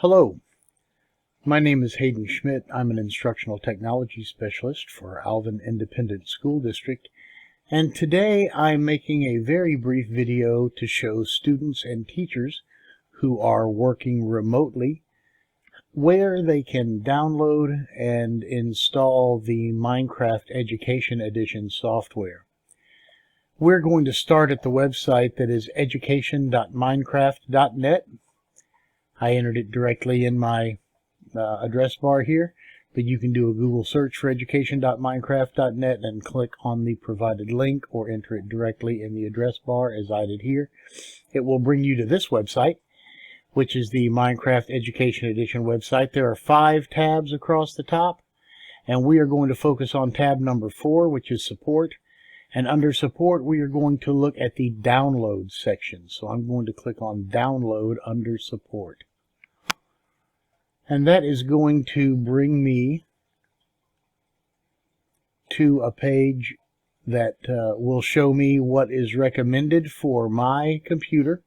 Hello, my name is Hayden Schmidt. I'm an instructional technology specialist for Alvin Independent School District, and today I'm making a very brief video to show students and teachers who are working remotely where they can download and install the Minecraft Education Edition software. We're going to start at the website that is education.minecraft.net. I entered it directly in my address bar here, but you can do a Google search for education.minecraft.net and click on the provided link or enter it directly in the address bar as I did here. It will bring you to this website, which is the Minecraft Education Edition website. There are 5 tabs across the top, and we are going to focus on tab number 4, which is support. And under support, we are going to look at the download section. So I'm going to click on download under support. And that is going to bring me to a page that will show me what is recommended for my computer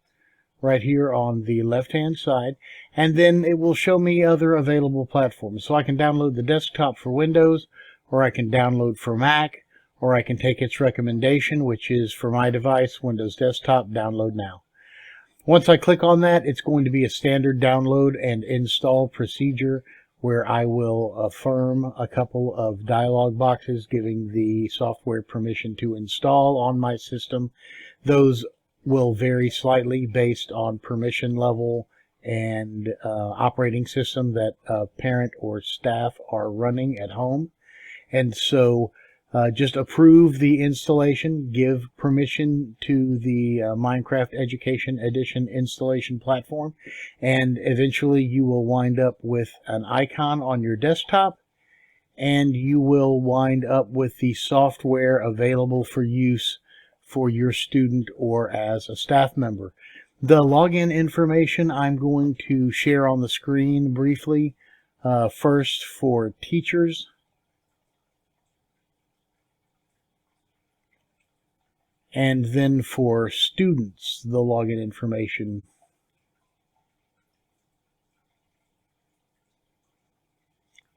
right here on the left-hand side. And then it will show me other available platforms. So I can download the desktop for Windows, or I can download for Mac, or I can take its recommendation, which is for my device, Windows Desktop, download now. Once I click on that, it's going to be a standard download and install procedure where I will affirm a couple of dialog boxes giving the software permission to install on my system. Those will vary slightly based on permission level and operating system that a parent or staff are running at home. And so just approve the installation, give permission to the Minecraft Education Edition installation platform, and eventually you will wind up with an icon on your desktop, and you will wind up with the software available for use for your student or as a staff member. The login information I'm going to share on the screen briefly. First, for teachers, and then for students, the login information.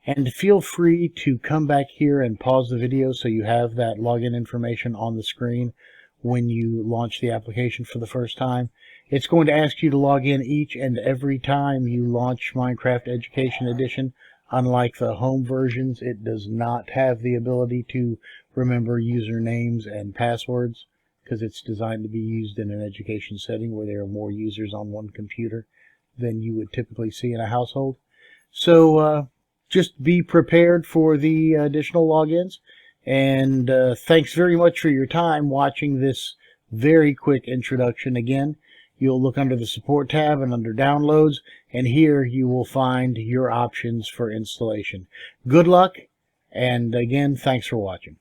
And feel free to come back here and pause the video so you have that login information on the screen when you launch the application for the first time. It's going to ask you to log in each and every time you launch Minecraft Education Edition. Unlike the home versions, it does not have the ability to remember usernames and passwords, because it's designed to be used in an education setting where there are more users on one computer than you would typically see in a household. So just be prepared for the additional logins. And thanks very much for your time watching this very quick introduction. Again, you'll look under the support tab and under downloads, and here you will find your options for installation. Good luck, and again, thanks for watching.